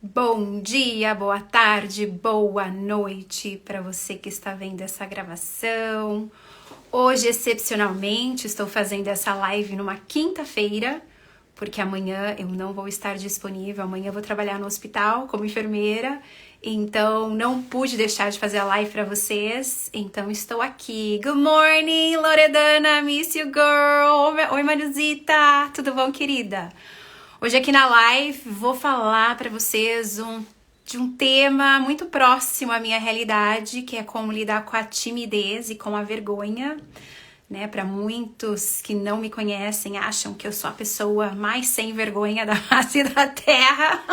Bom dia, boa tarde, boa noite para você que está vendo essa gravação. Hoje, excepcionalmente, estou fazendo essa live numa quinta-feira, porque amanhã eu não vou estar disponível, amanhã eu vou trabalhar no hospital como enfermeira, então não pude deixar de fazer a live para vocês, então estou aqui. Good morning, Loredana, miss you girl. Oi, Manuzita, tudo bom, querida? Hoje aqui na live vou falar para vocês de um tema muito próximo à minha realidade, que é como lidar com a timidez e com a vergonha, né? Para muitos que não me conhecem, acham que eu sou a pessoa mais sem vergonha da face da terra.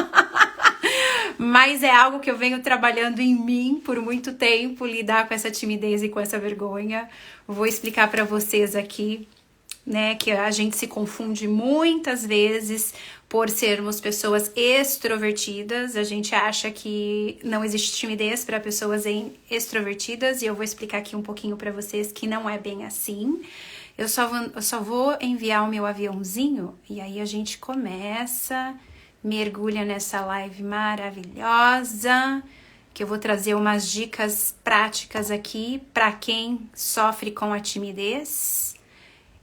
Mas é algo que eu venho trabalhando em mim por muito tempo, lidar com essa timidez e com essa vergonha. Vou explicar para vocês aqui, né, que a gente se confunde muitas vezes por sermos pessoas extrovertidas. A gente acha que não existe timidez para pessoas extrovertidas, e eu vou explicar aqui um pouquinho para vocês que não é bem assim. Eu só vou enviar o meu aviãozinho e aí a gente começa, mergulha nessa live maravilhosa, que eu vou trazer umas dicas práticas aqui para quem sofre com a timidez.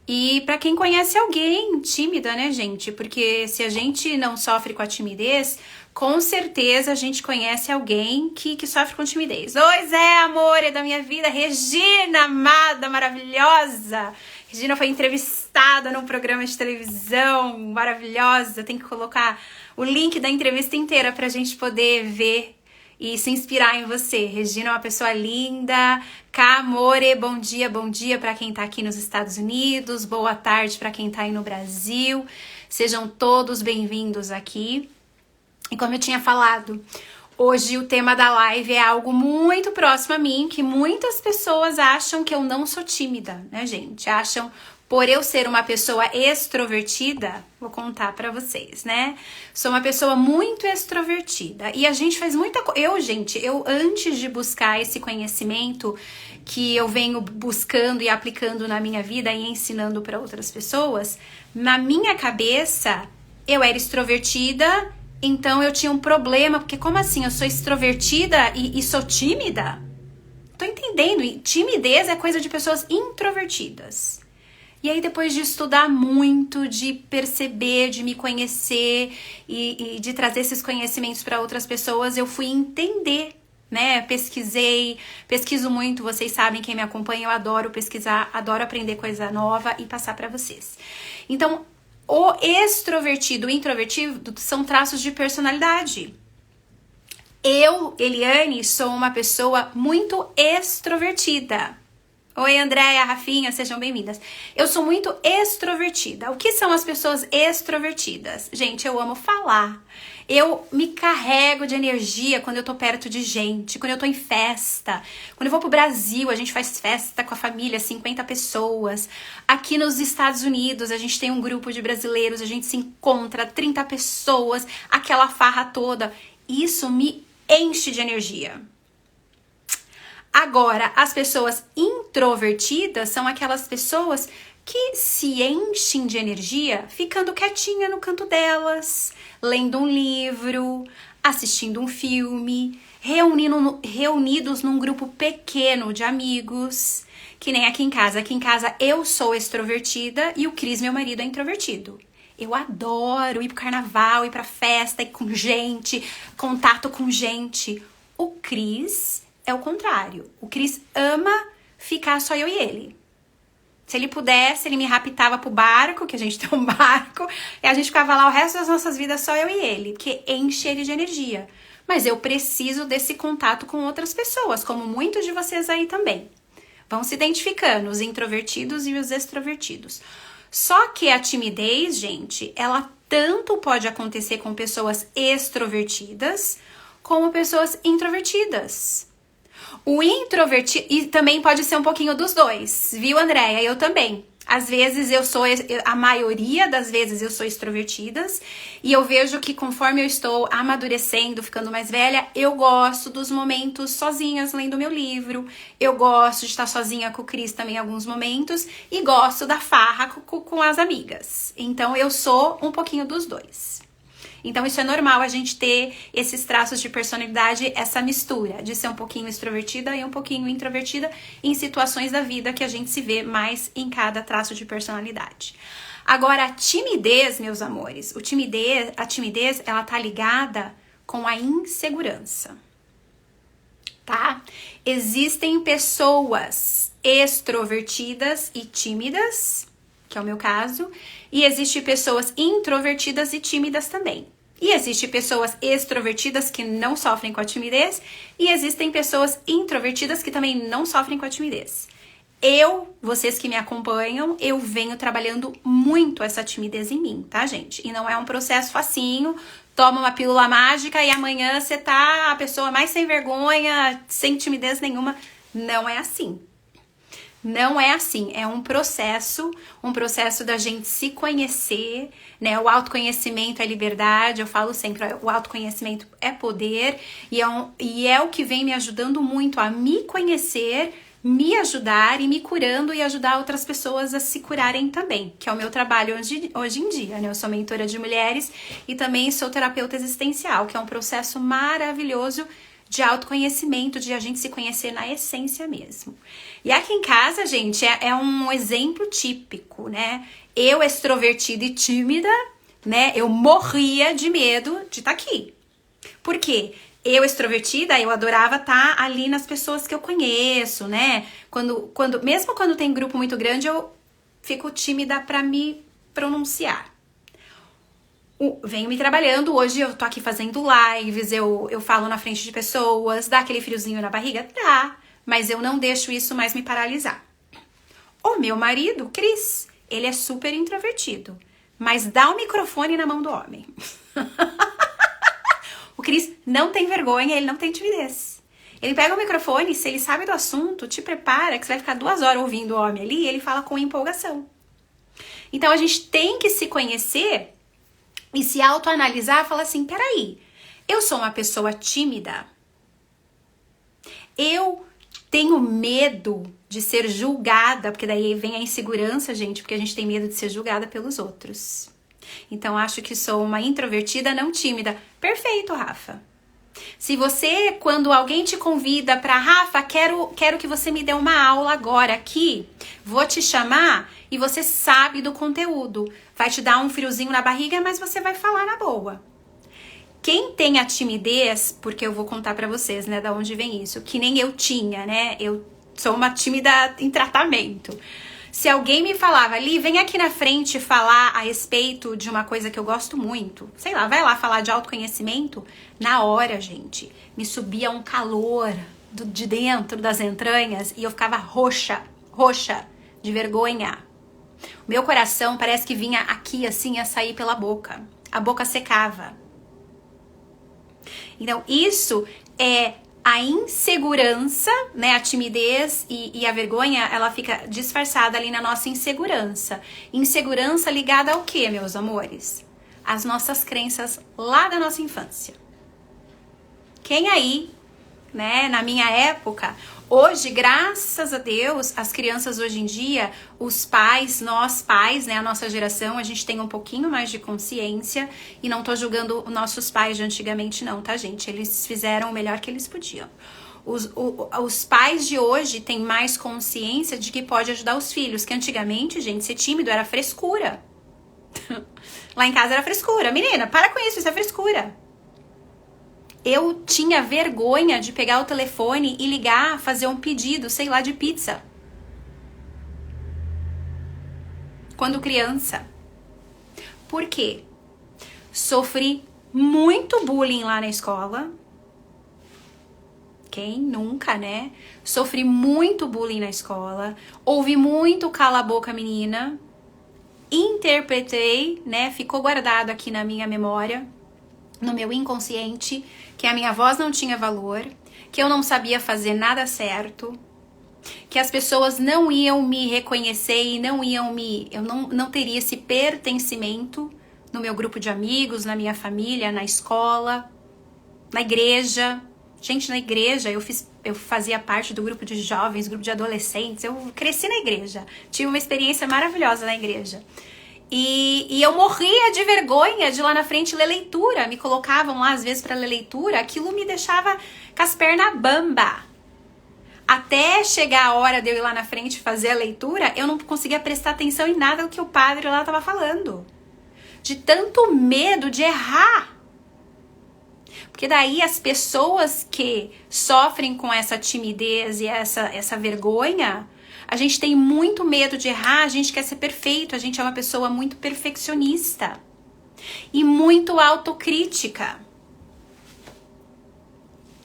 E para quem conhece alguém tímida, né, gente? Porque se a gente não sofre com a timidez, com certeza a gente conhece alguém que sofre com timidez. Oi, Zé, amor, é da minha vida. Regina, amada, maravilhosa. Regina foi entrevistada num programa de televisão, maravilhosa. Tem que colocar o link da entrevista inteira pra gente poder ver e se inspirar em você. Regina é uma pessoa linda. Camore, bom dia para quem tá aqui nos Estados Unidos, boa tarde para quem tá aí no Brasil. Sejam todos bem-vindos aqui. E como eu tinha falado, hoje o tema da live é algo muito próximo a mim, que muitas pessoas acham que eu não sou tímida, né, gente? Acham, por eu ser uma pessoa extrovertida, vou contar pra vocês, né? Sou uma pessoa muito extrovertida e a gente faz muita coisa. Eu antes de buscar esse conhecimento que eu venho buscando e aplicando na minha vida e ensinando para outras pessoas, na minha cabeça eu era extrovertida, então eu tinha um problema, porque como assim? Eu sou extrovertida e sou tímida? Tô entendendo, timidez é coisa de pessoas introvertidas. E aí, depois de estudar muito, de perceber, de me conhecer e de trazer esses conhecimentos para outras pessoas, eu fui entender, né? Pesquiso muito, vocês sabem, quem me acompanha, eu adoro pesquisar, adoro aprender coisa nova e passar para vocês. Então, o extrovertido e o introvertido são traços de personalidade. Eu, Eliane, sou uma pessoa muito extrovertida. Oi, Andréia, Rafinha, sejam bem-vindas. Eu sou muito extrovertida. O que são as pessoas extrovertidas? Gente, eu amo falar. Eu me carrego de energia quando eu tô perto de gente, quando eu tô em festa. Quando eu vou pro Brasil, a gente faz festa com a família, 50 pessoas. Aqui nos Estados Unidos, a gente tem um grupo de brasileiros, a gente se encontra, 30 pessoas, aquela farra toda. Isso me enche de energia. Agora, as pessoas introvertidas são aquelas pessoas que se enchem de energia ficando quietinha no canto delas, lendo um livro, assistindo um filme, reunidos num grupo pequeno de amigos, que nem aqui em casa. Aqui em casa eu sou extrovertida e o Cris, meu marido, é introvertido. Eu adoro ir pro carnaval, ir pra festa, ir com gente, contato com gente. O Cris é o contrário. O Cris ama ficar só eu e ele. Se ele pudesse, ele me raptava pro barco, que a gente tem um barco, e a gente ficava lá o resto das nossas vidas só eu e ele, porque enche ele de energia. Mas eu preciso desse contato com outras pessoas, como muitos de vocês aí também. Vão se identificando, os introvertidos e os extrovertidos. Só que a timidez, gente, ela tanto pode acontecer com pessoas extrovertidas, como pessoas introvertidas. O introvertido, e também pode ser um pouquinho dos dois, viu, Andréia? Eu também. Às vezes a maioria das vezes eu sou extrovertida, e eu vejo que conforme eu estou amadurecendo, ficando mais velha, eu gosto dos momentos sozinhas lendo meu livro, eu gosto de estar sozinha com o Cris também em alguns momentos, e gosto da farra com as amigas. Então eu sou um pouquinho dos dois. Então isso é normal a gente ter esses traços de personalidade, essa mistura de ser um pouquinho extrovertida e um pouquinho introvertida em situações da vida que a gente se vê mais em cada traço de personalidade. Agora, a timidez, meus amores, a timidez, ela tá ligada com a insegurança, tá? Existem pessoas extrovertidas e tímidas, que é o meu caso, e existem pessoas introvertidas e tímidas também. E existem pessoas extrovertidas que não sofrem com a timidez, e existem pessoas introvertidas que também não sofrem com a timidez. Vocês que me acompanham, eu venho trabalhando muito essa timidez em mim, tá, gente? E não é um processo facinho, toma uma pílula mágica e amanhã você tá a pessoa mais sem vergonha, sem timidez nenhuma. Não é assim. Não é assim, é um processo da gente se conhecer, né? O autoconhecimento é liberdade, eu falo sempre, o autoconhecimento é poder, e é o que vem me ajudando muito a me conhecer, me ajudar e me curando e ajudar outras pessoas a se curarem também, que é o meu trabalho hoje em dia, né? Eu sou mentora de mulheres e também sou terapeuta existencial, que é um processo maravilhoso de autoconhecimento, de a gente se conhecer na essência mesmo. E aqui em casa, gente, é um exemplo típico, né? Eu, extrovertida e tímida, né? Eu morria de medo de estar aqui. Por quê? Eu, extrovertida, eu adorava estar ali nas pessoas que eu conheço, né? Mesmo quando tem grupo muito grande, eu fico tímida para me pronunciar. Venho me trabalhando, hoje eu tô aqui fazendo lives, eu falo na frente de pessoas, dá aquele friozinho na barriga? Dá, mas eu não deixo isso mais me paralisar. O meu marido, Cris, ele é super introvertido, mas dá o microfone na mão do homem. O Cris não tem vergonha, ele não tem timidez. Ele pega o microfone, se ele sabe do assunto, te prepara que você vai ficar 2 horas ouvindo o homem ali e ele fala com empolgação. Então a gente tem que se conhecer e se autoanalisar e falar assim, peraí, eu sou uma pessoa tímida? Eu tenho medo de ser julgada, porque daí vem a insegurança, gente, porque a gente tem medo de ser julgada pelos outros. Então, acho que sou uma introvertida, não tímida. Perfeito, Rafa. Se você, quando alguém te convida para, Rafa, quero que você me dê uma aula agora aqui, vou te chamar e você sabe do conteúdo. Vai te dar um friozinho na barriga, mas você vai falar na boa. Quem tem a timidez, porque eu vou contar pra vocês, né, da onde vem isso, que nem eu tinha, né, eu sou uma tímida em tratamento. Se alguém me falava, Li, vem aqui na frente falar a respeito de uma coisa que eu gosto muito, sei lá, vai lá falar de autoconhecimento, na hora, gente, me subia um calor de dentro das entranhas e eu ficava roxa de vergonha. O meu coração parece que vinha aqui, assim, a sair pela boca. A boca secava. Então, isso é a insegurança, né? A timidez e a vergonha, ela fica disfarçada ali na nossa insegurança. Insegurança ligada ao quê, meus amores? As nossas crenças lá da nossa infância. Quem aí, né, na minha época, hoje, graças a Deus, as crianças hoje em dia, os pais, nós pais, né, a nossa geração, a gente tem um pouquinho mais de consciência e não tô julgando os nossos pais de antigamente não, tá, gente? Eles fizeram o melhor que eles podiam. Os pais de hoje têm mais consciência de que pode ajudar os filhos, que antigamente, gente, ser tímido era frescura. Lá em casa era frescura. Menina, para com isso é frescura. Eu tinha vergonha de pegar o telefone e ligar, fazer um pedido, sei lá, de pizza. Quando criança. Por quê? Sofri muito bullying lá na escola. Quem nunca, né? Sofri muito bullying na escola. Ouvi muito cala a boca, menina. Interpretei, né? Ficou guardado aqui na minha memória, no meu inconsciente, que a minha voz não tinha valor, que eu não sabia fazer nada certo, que as pessoas não iam me reconhecer e eu não teria esse pertencimento no meu grupo de amigos, na minha família, na escola, na igreja. Gente, na igreja eu fazia parte do grupo de jovens, grupo de adolescentes, eu cresci na igreja, tive uma experiência maravilhosa na igreja. E eu morria de vergonha de lá na frente ler leitura. Me colocavam lá às vezes para ler leitura. Aquilo me deixava com as pernas bamba. Até chegar a hora de eu ir lá na frente fazer a leitura, eu não conseguia prestar atenção em nada do que o padre lá estava falando. De tanto medo de errar. Porque daí as pessoas que sofrem com essa timidez e essa vergonha, a gente tem muito medo de errar, a gente quer ser perfeito, a gente é uma pessoa muito perfeccionista e muito autocrítica.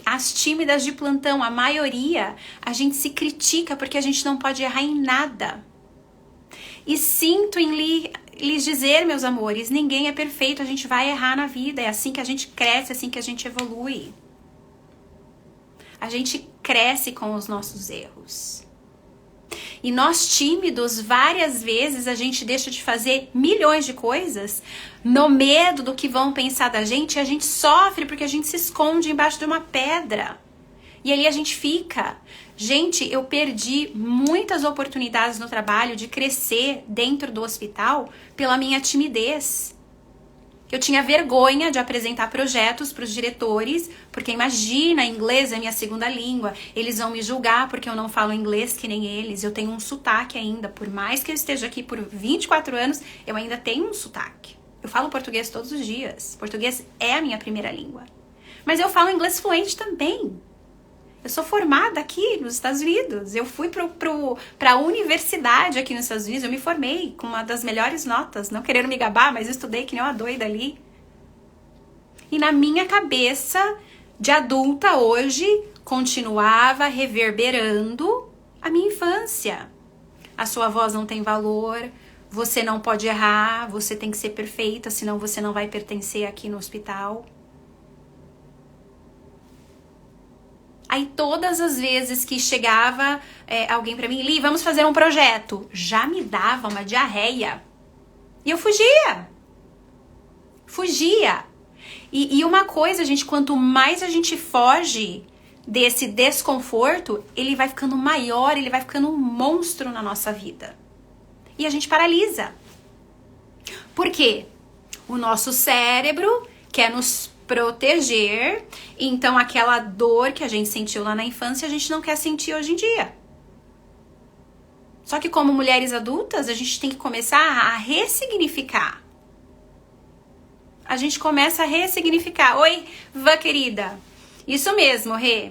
As tímidas de plantão, a maioria, a gente se critica porque a gente não pode errar em nada. E sinto em lhes dizer, meus amores, ninguém é perfeito, a gente vai errar na vida, é assim que a gente cresce, é assim que a gente evolui. A gente cresce com os nossos erros. E nós tímidos, várias vezes a gente deixa de fazer milhões de coisas no medo do que vão pensar da gente, e a gente sofre porque a gente se esconde embaixo de uma pedra. E ali a gente fica. Gente, eu perdi muitas oportunidades no trabalho de crescer dentro do hospital pela minha timidez. Eu tinha vergonha de apresentar projetos para os diretores, porque imagina, inglês é minha segunda língua. Eles vão me julgar porque eu não falo inglês que nem eles. Eu tenho um sotaque ainda. Por mais que eu esteja aqui por 24 anos, eu ainda tenho um sotaque. Eu falo português todos os dias. Português é a minha primeira língua. Mas eu falo inglês fluente também. Eu sou formada aqui nos Estados Unidos. Eu fui para a universidade aqui nos Estados Unidos. Eu me formei com uma das melhores notas. Não querendo me gabar, mas eu estudei que nem uma doida ali. E na minha cabeça de adulta hoje, continuava reverberando a minha infância. A sua voz não tem valor. Você não pode errar. Você tem que ser perfeita, senão você não vai pertencer aqui no hospital. Aí todas as vezes que chegava alguém pra mim, Li, vamos fazer um projeto, já me dava uma diarreia. E eu fugia. E uma coisa, gente, quanto mais a gente foge desse desconforto, ele vai ficando maior, ele vai ficando um monstro na nossa vida. E a gente paralisa. Por quê? O nosso cérebro quer nos proteger, então aquela dor que a gente sentiu lá na infância, a gente não quer sentir hoje em dia. Só que como mulheres adultas, a gente tem que começar a ressignificar. A gente começa a ressignificar. Oi, Vã querida. Isso mesmo, Rê.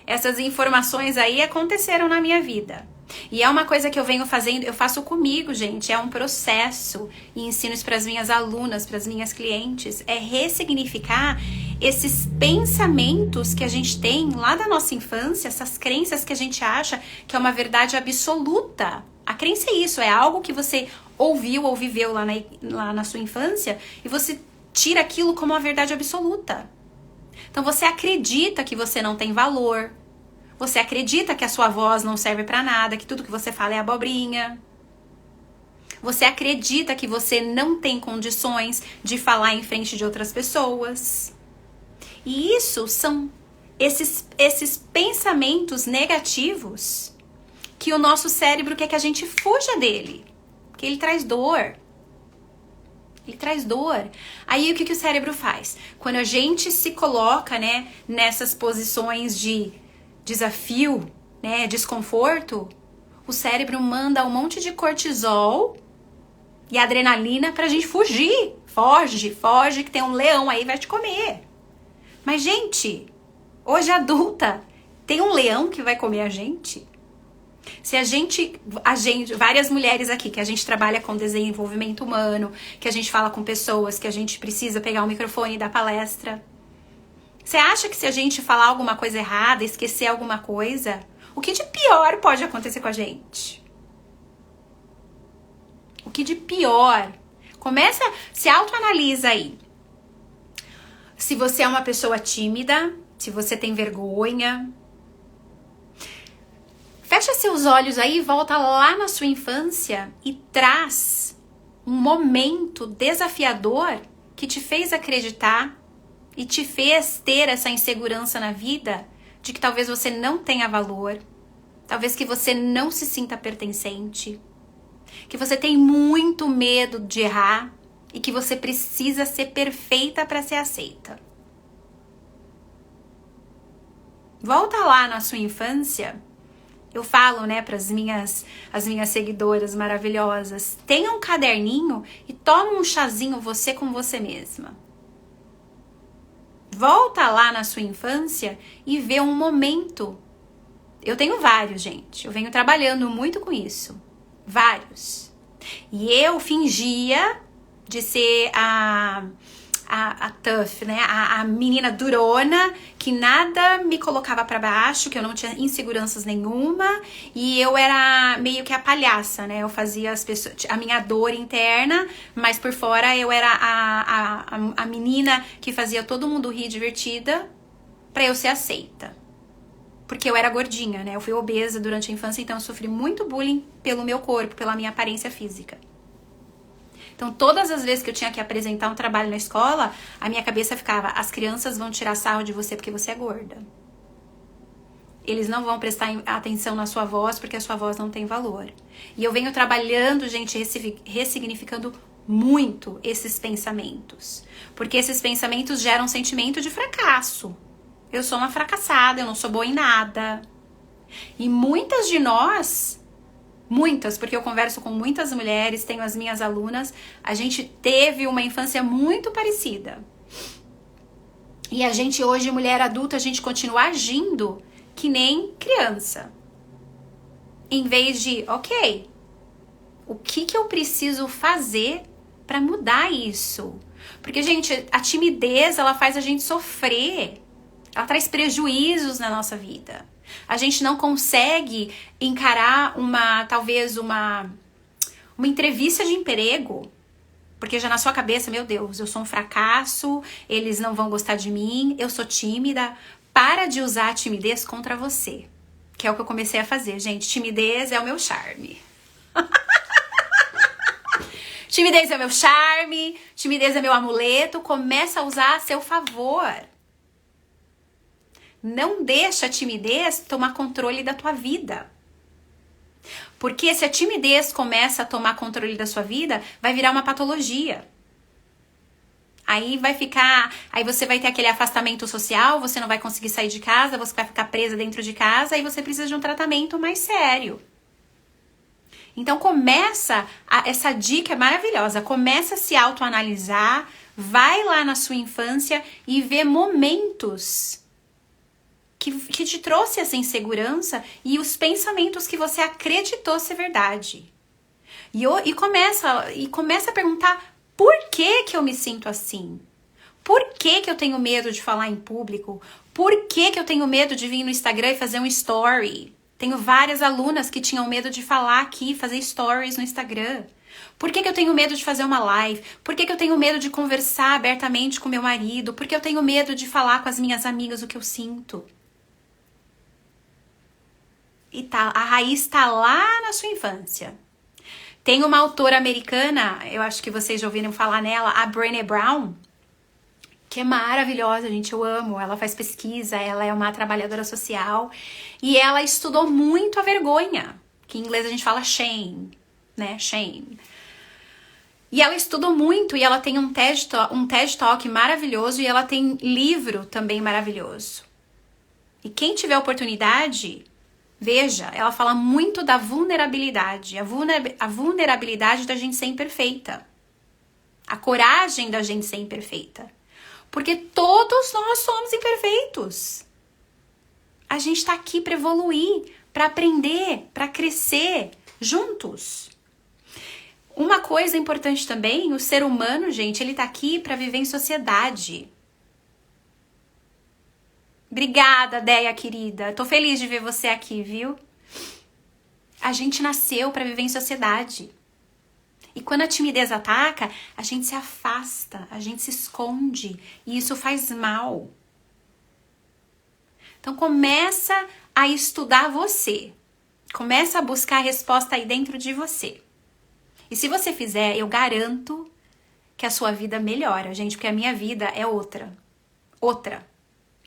Essas informações aí aconteceram na minha vida. E é uma coisa que eu venho fazendo, eu faço comigo, gente, é um processo e ensino isso para as minhas alunas, para as minhas clientes, é ressignificar esses pensamentos que a gente tem lá da nossa infância, essas crenças que a gente acha que é uma verdade absoluta. A crença é isso, é algo que você ouviu ou viveu lá na sua infância e você tira aquilo como uma verdade absoluta. Então você acredita que você não tem valor. Você acredita que a sua voz não serve pra nada, que tudo que você fala é abobrinha. Você acredita que você não tem condições de falar em frente de outras pessoas. E isso são esses pensamentos negativos que o nosso cérebro quer que a gente fuja dele. Porque ele traz dor. Ele traz dor. Aí o que o cérebro faz? Quando a gente se coloca, né, nessas posições de desafio, né, desconforto, o cérebro manda um monte de cortisol e adrenalina pra gente fugir. Foge, que tem um leão aí, vai te comer. Mas, gente, hoje adulta, tem um leão que vai comer a gente? Se a gente, várias mulheres aqui, que a gente trabalha com desenvolvimento humano, que a gente fala com pessoas, que a gente precisa pegar o microfone e dar palestra. Você acha que se a gente falar alguma coisa errada, esquecer alguma coisa, o que de pior pode acontecer com a gente? O que de pior? Começa, se autoanalisa aí. Se você é uma pessoa tímida, se você tem vergonha. Fecha seus olhos aí, volta lá na sua infância e traz um momento desafiador que te fez acreditar e te fez ter essa insegurança na vida de que talvez você não tenha valor, talvez que você não se sinta pertencente. que você tem muito medo de errar e que você precisa ser perfeita para ser aceita. Volta lá na sua infância. Eu falo, né, para as minhas seguidoras maravilhosas, tenha um caderninho e toma um chazinho você com você mesma. Volta lá na sua infância e vê um momento. Eu tenho vários, gente. Eu venho trabalhando muito com isso. Vários. E eu fingia de ser a tough, né? A menina durona, que nada me colocava pra baixo, que eu não tinha inseguranças nenhuma. E eu era meio que a palhaça, né? Eu fazia a minha dor interna, mas por fora eu era a menina que fazia todo mundo rir, divertida, pra eu ser aceita. Porque eu era gordinha, né? Eu fui obesa durante a infância, então eu sofri muito bullying pelo meu corpo, pela minha aparência física. Então, todas as vezes que eu tinha que apresentar um trabalho na escola, a minha cabeça ficava, as crianças vão tirar sarro de você porque você é gorda. Eles não vão prestar atenção na sua voz porque a sua voz não tem valor. E eu venho trabalhando, gente, ressignificando muito esses pensamentos. Porque esses pensamentos geram um sentimento de fracasso. Eu sou uma fracassada, eu não sou boa em nada. E muitas de nós... Muitas, porque eu converso com muitas mulheres, tenho as minhas alunas, a gente teve uma infância muito parecida. E a gente hoje, mulher adulta, a gente continua agindo que nem criança. Em vez de, ok, o que eu preciso fazer para mudar isso? Porque, gente, a timidez, ela faz a gente sofrer. Ela traz prejuízos na nossa vida. A gente não consegue encarar talvez uma entrevista de emprego, porque já na sua cabeça, meu Deus, eu sou um fracasso, eles não vão gostar de mim, eu sou tímida. Para de usar a timidez contra você, que é o que eu comecei a fazer, gente. Timidez é o meu charme. Timidez é meu charme, timidez é meu amuleto, começa a usar a seu favor. Não deixa a timidez tomar controle da tua vida. Porque se a timidez começa a tomar controle da sua vida, vai virar uma patologia. Aí você vai ter aquele afastamento social, você não vai conseguir sair de casa, você vai ficar presa dentro de casa e você precisa de um tratamento mais sério. Então essa dica é maravilhosa, começa a se autoanalisar, vai lá na sua infância e vê momentos que te trouxe essa insegurança e os pensamentos que você acreditou ser verdade. E começa a perguntar, por que eu me sinto assim? Por que eu tenho medo de falar em público? Por que eu tenho medo de vir no Instagram e fazer um story? Tenho várias alunas que tinham medo de falar aqui, fazer stories no Instagram. Por que eu tenho medo de fazer uma live? Por que eu tenho medo de conversar abertamente com meu marido? Por que eu tenho medo de falar com as minhas amigas o que eu sinto? E a raiz está lá na sua infância. Tem uma autora americana, eu acho que vocês já ouviram falar nela, a Brené Brown, que é maravilhosa, gente, eu amo. Ela faz pesquisa, ela é uma trabalhadora social e ela estudou muito a vergonha, que em inglês a gente fala shame, né? Shame. E ela estudou muito e ela tem um TED Talk maravilhoso e ela tem livro também maravilhoso. E quem tiver oportunidade, veja, ela fala muito da vulnerabilidade, a vulnerabilidade da gente ser imperfeita, a coragem da gente ser imperfeita, porque todos nós somos imperfeitos. A gente tá aqui para evoluir, para aprender, para crescer juntos. Uma coisa importante também, o ser humano, gente, ele tá aqui para viver em sociedade. Obrigada, Deia, querida. Tô feliz de ver você aqui, viu? A gente nasceu para viver em sociedade. E quando a timidez ataca, a gente se afasta, a gente se esconde. E isso faz mal. Então começa a estudar você. Começa a buscar a resposta aí dentro de você. E se você fizer, eu garanto que a sua vida melhora, gente. Porque a minha vida é outra. Outra.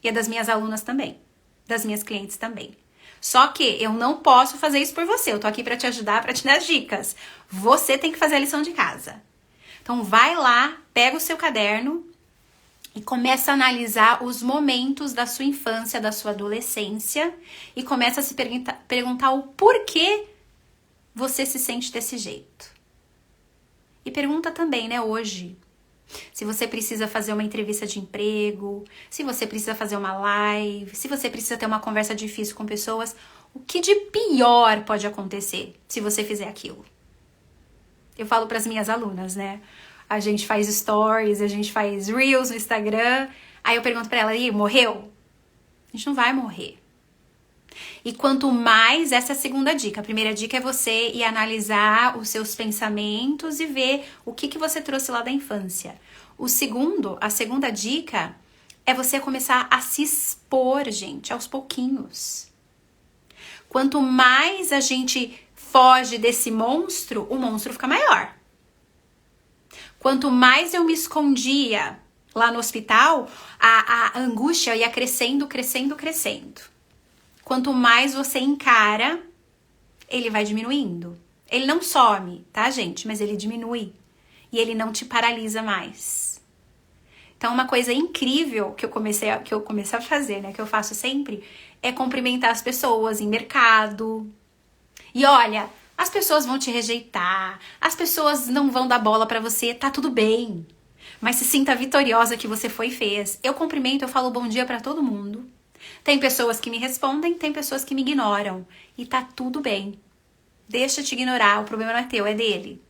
E a das minhas alunas também. Das minhas clientes também. Só que eu não posso fazer isso por você. Eu tô aqui pra te ajudar, pra te dar dicas. Você tem que fazer a lição de casa. Então vai lá, pega o seu caderno e começa a analisar os momentos da sua infância, da sua adolescência e começa a se perguntar o porquê você se sente desse jeito. E pergunta também, né, hoje, se você precisa fazer uma entrevista de emprego, se você precisa fazer uma live, se você precisa ter uma conversa difícil com pessoas, o que de pior pode acontecer se você fizer aquilo? Eu falo para as minhas alunas, né? A gente faz stories, a gente faz reels no Instagram. Aí eu pergunto pra ela, e morreu? A gente não vai morrer. E quanto mais, essa é a segunda dica. A primeira dica é você ir analisar os seus pensamentos e ver o que você trouxe lá da infância. A segunda dica é você começar a se expor, gente, aos pouquinhos. Quanto mais a gente foge desse monstro, o monstro fica maior. Quanto mais eu me escondia lá no hospital, a angústia ia crescendo, crescendo, crescendo. Quanto mais você encara, ele vai diminuindo. Ele não some, tá, gente? Mas ele diminui. E ele não te paralisa mais. Então, uma coisa incrível que eu comecei a fazer, né? Que eu faço sempre, é cumprimentar as pessoas em mercado. E olha, as pessoas vão te rejeitar, as pessoas não vão dar bola pra você, tá tudo bem. Mas se sinta vitoriosa que você foi e fez. Eu cumprimento, eu falo bom dia pra todo mundo. Tem pessoas que me respondem, tem pessoas que me ignoram. E tá tudo bem. Deixa te ignorar, o problema não é teu, é dele.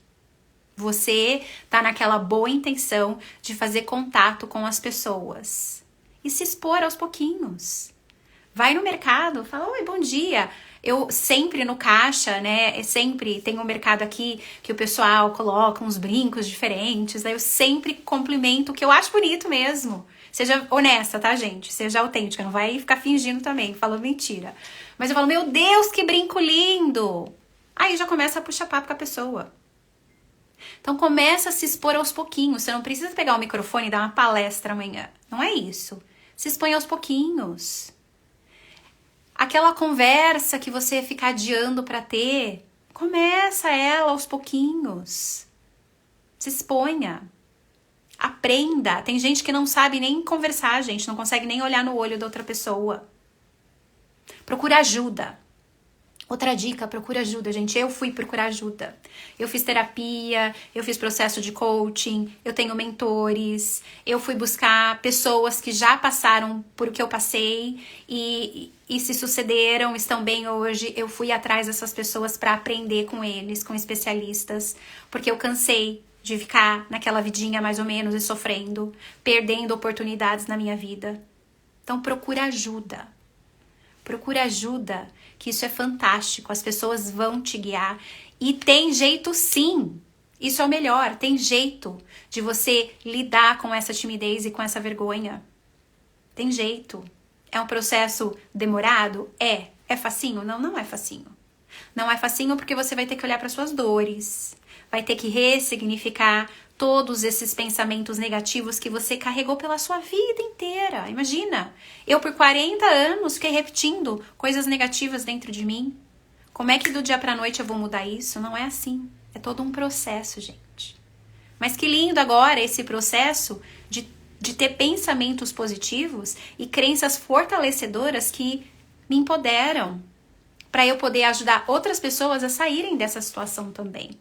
Você tá naquela boa intenção de fazer contato com as pessoas. E se expor aos pouquinhos. Vai no mercado, fala, oi, bom dia. Eu sempre no caixa, né, sempre tem um mercado aqui que o pessoal coloca uns brincos diferentes, daí eu sempre cumprimento, o que eu acho bonito mesmo. Seja honesta, tá, gente? Seja autêntica, não vai ficar fingindo também, falando mentira. Mas eu falo, meu Deus, que brinco lindo! Aí já começa a puxar papo com a pessoa. Então começa a se expor aos pouquinhos, você não precisa pegar o microfone e dar uma palestra amanhã. Não é isso. Se expõe aos pouquinhos. Aquela conversa que você fica adiando pra ter, começa ela aos pouquinhos. Se exponha. Aprenda. Tem gente que não sabe nem conversar, gente. Não consegue nem olhar no olho da outra pessoa. Procura ajuda. Outra dica, procura ajuda, gente. Eu fui procurar ajuda. Eu fiz terapia, eu fiz processo de coaching, eu tenho mentores, eu fui buscar pessoas que já passaram por o que eu passei e se sucederam, estão bem hoje. Eu fui atrás dessas pessoas para aprender com eles, com especialistas, porque eu cansei de ficar naquela vidinha mais ou menos e sofrendo, perdendo oportunidades na minha vida. Então procura ajuda. Procura ajuda, que isso é fantástico. As pessoas vão te guiar. E tem jeito sim. Isso é o melhor. Tem jeito de você lidar com essa timidez e com essa vergonha. Tem jeito. É um processo demorado? É. É facinho? Não, não é facinho. Não é facinho porque você vai ter que olhar para suas dores. Vai ter que ressignificar todos esses pensamentos negativos que você carregou pela sua vida inteira. Imagina, eu por 40 anos fiquei repetindo coisas negativas dentro de mim. Como é que do dia pra noite eu vou mudar isso? Não é assim. É todo um processo, gente. Mas que lindo agora esse processo de ter pensamentos positivos e crenças fortalecedoras que me empoderam para eu poder ajudar outras pessoas a saírem dessa situação também.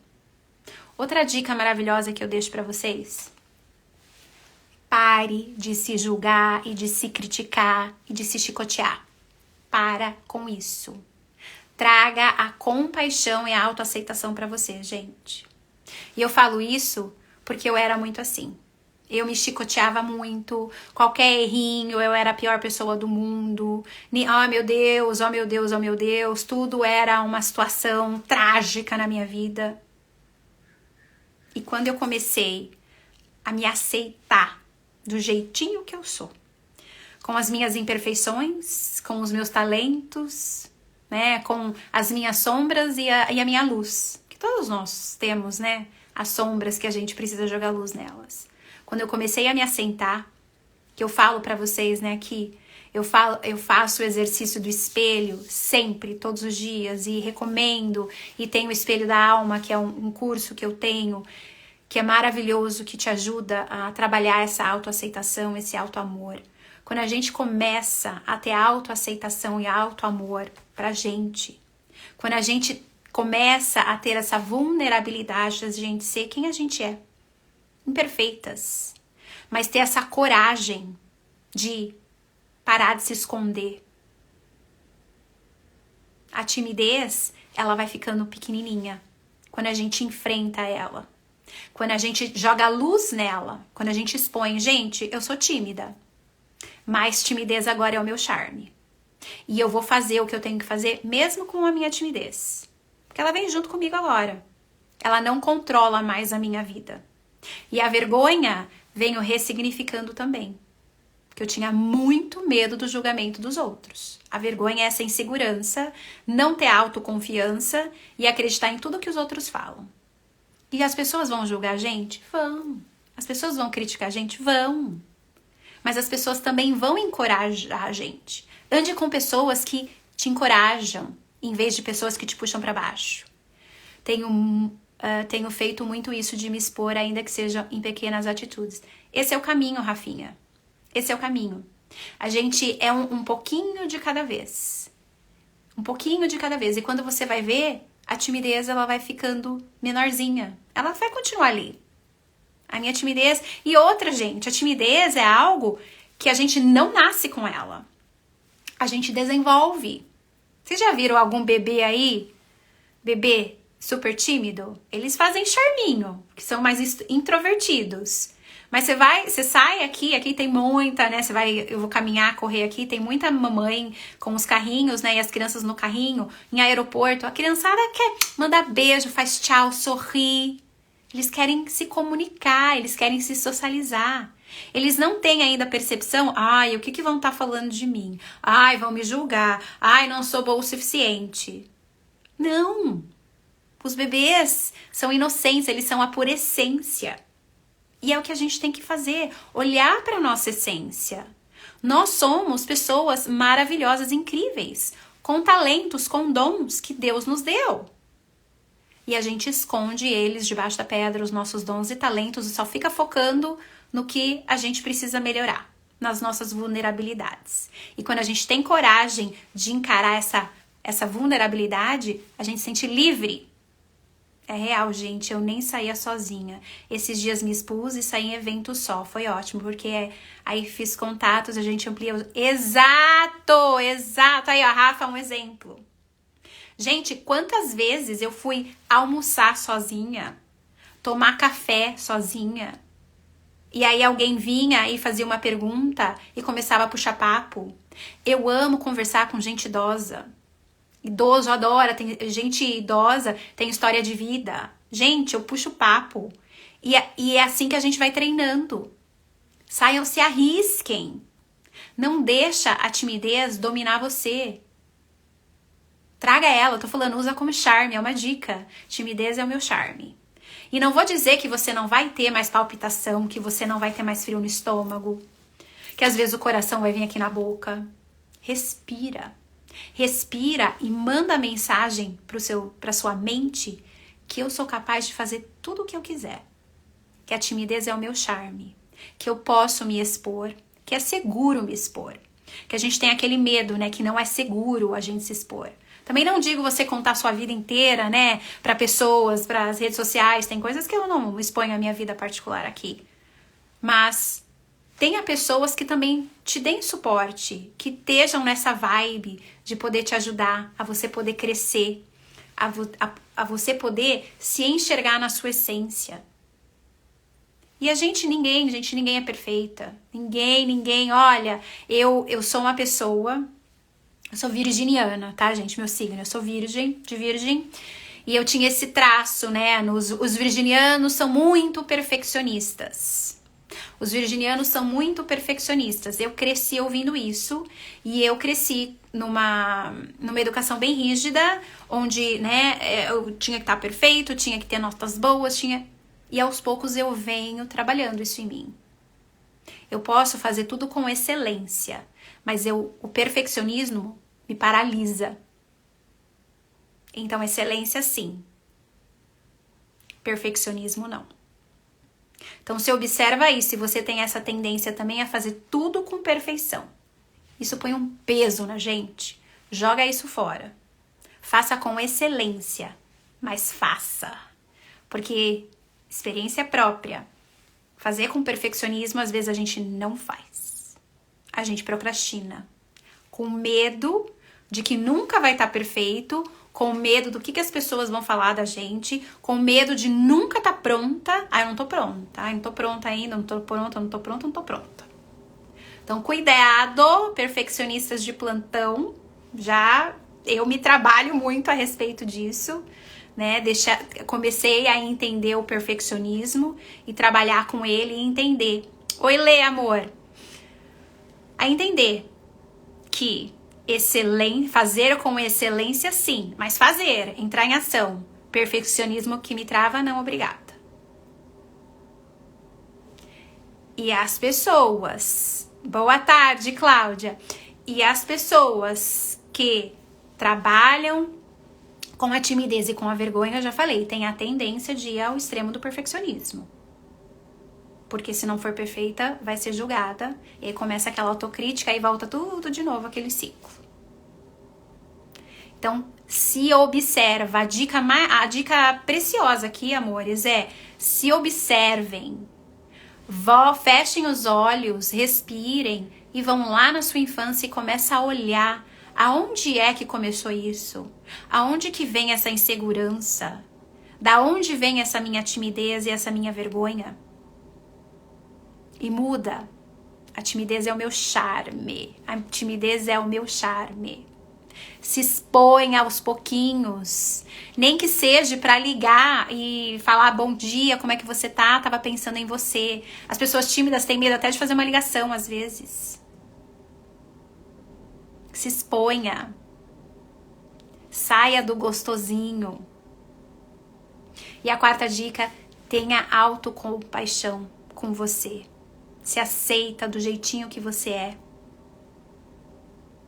Outra dica maravilhosa que eu deixo pra vocês. Pare de se julgar e de se criticar e de se chicotear. Para com isso. Traga a compaixão e a autoaceitação pra você, gente. E eu falo isso porque eu era muito assim. Eu me chicoteava muito. Qualquer errinho, eu era a pior pessoa do mundo. Oh, meu Deus, oh, meu Deus, oh, meu Deus. Tudo era uma situação trágica na minha vida. E quando eu comecei a me aceitar do jeitinho que eu sou, com as minhas imperfeições, com os meus talentos, né, com as minhas sombras e a minha luz, que todos nós temos, né, as sombras que a gente precisa jogar luz nelas. Quando eu comecei a me aceitar, que eu falo pra vocês, né, aqui. Eu faço o exercício do espelho sempre, todos os dias, e recomendo. E tenho o Espelho da Alma, que é um curso que eu tenho, que é maravilhoso, que te ajuda a trabalhar essa autoaceitação, esse autoamor. Quando a gente começa a ter autoaceitação e autoamor pra gente, quando a gente começa a ter essa vulnerabilidade de a gente ser quem a gente é, imperfeitas, mas ter essa coragem de parar de se esconder. A timidez, ela vai ficando pequenininha quando a gente enfrenta ela. Quando a gente joga luz nela, quando a gente expõe, gente, eu sou tímida, mas timidez agora é o meu charme. E eu vou fazer o que eu tenho que fazer, mesmo com a minha timidez. Porque ela vem junto comigo agora. Ela não controla mais a minha vida. E a vergonha vem o ressignificando também. Porque eu tinha muito medo do julgamento dos outros. A vergonha é essa insegurança, não ter autoconfiança e acreditar em tudo que os outros falam. E as pessoas vão julgar a gente? Vão. As pessoas vão criticar a gente? Vão. Mas as pessoas também vão encorajar a gente. Ande com pessoas que te encorajam, em vez de pessoas que te puxam para baixo. Tenho feito muito isso de me expor, ainda que seja em pequenas atitudes. Esse é o caminho, Rafinha. Esse é o caminho. A gente é um pouquinho de cada vez. Um pouquinho de cada vez. E quando você vai ver, a timidez ela vai ficando menorzinha. Ela vai continuar ali. A minha timidez... E outra, gente, a timidez é algo que a gente não nasce com ela. A gente desenvolve. Vocês já viram algum bebê aí? Bebê super tímido? Eles fazem charminho, que são mais introvertidos. Mas você sai aqui tem muita, né? Eu vou caminhar, correr aqui, tem muita mamãe com os carrinhos, né? E as crianças no carrinho, em aeroporto. A criançada quer mandar beijo, faz tchau, sorri. Eles querem se comunicar, eles querem se socializar. Eles não têm ainda a percepção, o que vão estar falando de mim? Vão me julgar. Não sou boa o suficiente. Não. Os bebês são inocentes, eles são a pura essência. E é o que a gente tem que fazer, olhar para a nossa essência. Nós somos pessoas maravilhosas, incríveis, com talentos, com dons que Deus nos deu. E a gente esconde eles debaixo da pedra, os nossos dons e talentos, e só fica focando no que a gente precisa melhorar, nas nossas vulnerabilidades. E quando a gente tem coragem de encarar essa vulnerabilidade, a gente se sente livre. É real, gente, eu nem saía sozinha. Esses dias me expus e saí em evento só. Foi ótimo, porque aí fiz contatos, a gente amplia... Exato! Aí, ó, a Rafa, um exemplo. Gente, quantas vezes eu fui almoçar sozinha, tomar café sozinha, e aí alguém vinha e fazia uma pergunta e começava a puxar papo. Eu amo conversar com gente idosa. Idoso adora, tem gente idosa, tem história de vida. Gente, eu puxo papo. E é assim que a gente vai treinando. Saiam, se arrisquem. Não deixa a timidez dominar você. Traga ela, eu tô falando, usa como charme, é uma dica. Timidez é o meu charme. E não vou dizer que você não vai ter mais palpitação, que você não vai ter mais frio no estômago, que às vezes o coração vai vir aqui na boca. Respira. Respira e manda a mensagem para sua mente que eu sou capaz de fazer tudo o que eu quiser. Que a timidez é o meu charme. Que eu posso me expor. Que é seguro me expor. Que a gente tem aquele medo, né? Que não é seguro a gente se expor. Também não digo você contar sua vida inteira, né? Para pessoas, para as redes sociais. Tem coisas que eu não exponho a minha vida particular aqui. Mas... tenha pessoas que também te deem suporte, que estejam nessa vibe de poder te ajudar, a você poder crescer, a você poder se enxergar na sua essência. E ninguém é perfeita. Ninguém, olha, eu sou uma pessoa, eu sou virginiana, tá, gente? Meu signo, eu sou de virgem. E eu tinha esse traço, né? Os virginianos são muito perfeccionistas. Os virginianos são muito perfeccionistas. Eu cresci ouvindo isso e eu cresci numa educação bem rígida, onde, né, eu tinha que estar perfeito, tinha que ter notas boas, e aos poucos eu venho trabalhando isso em mim. Eu posso fazer tudo com excelência, mas o perfeccionismo me paralisa. Então, excelência sim. Perfeccionismo não. Então, você observa isso, se você tem essa tendência também a fazer tudo com perfeição. Isso põe um peso na gente. Joga isso fora. Faça com excelência, mas faça. Porque experiência própria. Fazer com perfeccionismo, às vezes a gente não faz. A gente procrastina. Com medo de que nunca vai estar perfeito, com medo do que as pessoas vão falar da gente, com medo de nunca estar pronta. Eu não tô pronta. Não tô pronta ainda, não tô pronta. Então, cuidado, perfeccionistas de plantão. Já eu me trabalho muito a respeito disso, né? Comecei a entender o perfeccionismo e trabalhar com ele e entender. Oi, Lê, amor. A entender que fazer com excelência, sim, mas entrar em ação. Perfeccionismo que me trava, não, obrigada. E as pessoas, boa tarde, Cláudia, e as pessoas que trabalham com a timidez e com a vergonha, eu já falei, tem a tendência de ir ao extremo do perfeccionismo. Porque se não for perfeita, vai ser julgada, e aí começa aquela autocrítica e volta tudo de novo, aquele ciclo. Então, se observa, a dica preciosa aqui, amores, se observem, fechem os olhos, respirem e vão lá na sua infância e começa a olhar aonde é que começou isso, aonde que vem essa insegurança, da onde vem essa minha timidez e essa minha vergonha. E muda. A timidez é o meu charme. Se expõe aos pouquinhos. Nem que seja pra ligar e falar bom dia, como é que você tá? Tava pensando em você. As pessoas tímidas têm medo até de fazer uma ligação, às vezes. Se exponha. Saia do gostosinho. E a quarta dica, tenha autocompaixão com você. Se aceita do jeitinho que você é.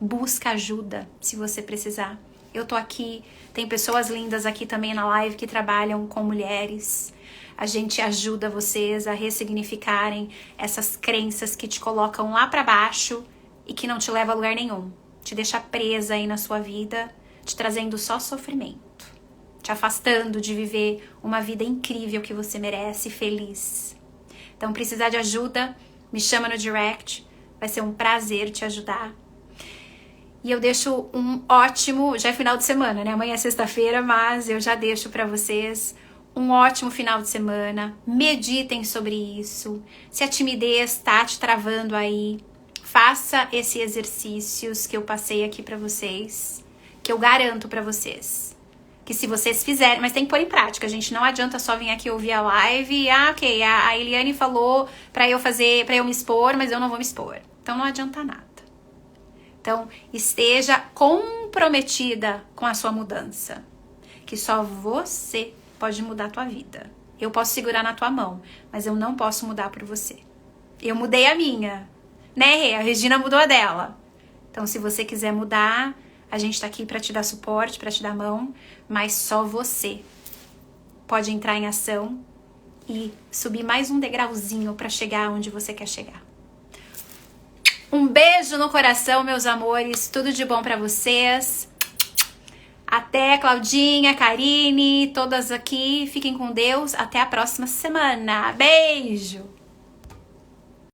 Busca ajuda se você precisar. Eu tô aqui, tem pessoas lindas aqui também na live que trabalham com mulheres. A gente ajuda vocês a ressignificarem essas crenças que te colocam lá pra baixo e que não te levam a lugar nenhum. Te deixa presa aí na sua vida, te trazendo só sofrimento. Te afastando de viver uma vida incrível que você merece, feliz. Então, precisar de ajuda, me chama no direct. Vai ser um prazer te ajudar. E eu deixo um ótimo... Já é final de semana, né? Amanhã é sexta-feira, mas eu já deixo pra vocês um ótimo final de semana. Meditem sobre isso. Se a timidez tá te travando aí, faça esses exercícios que eu passei aqui pra vocês, que eu garanto pra vocês. Que se vocês fizerem, mas tem que pôr em prática, gente. Não adianta só vir aqui ouvir a live. Ok, a Eliane falou pra eu me expor, mas eu não vou me expor. Então não adianta nada. Então, esteja comprometida com a sua mudança. Que só você pode mudar a tua vida. Eu posso segurar na tua mão, mas eu não posso mudar por você. Eu mudei a minha, né, Rê? A Regina mudou a dela. Então, se você quiser mudar, a gente tá aqui pra te dar suporte, pra te dar mão, mas só você pode entrar em ação e subir mais um degrauzinho pra chegar onde você quer chegar. Um beijo no coração, meus amores. Tudo de bom pra vocês. Até, Claudinha, Karine, todas aqui. Fiquem com Deus. Até a próxima semana. Beijo!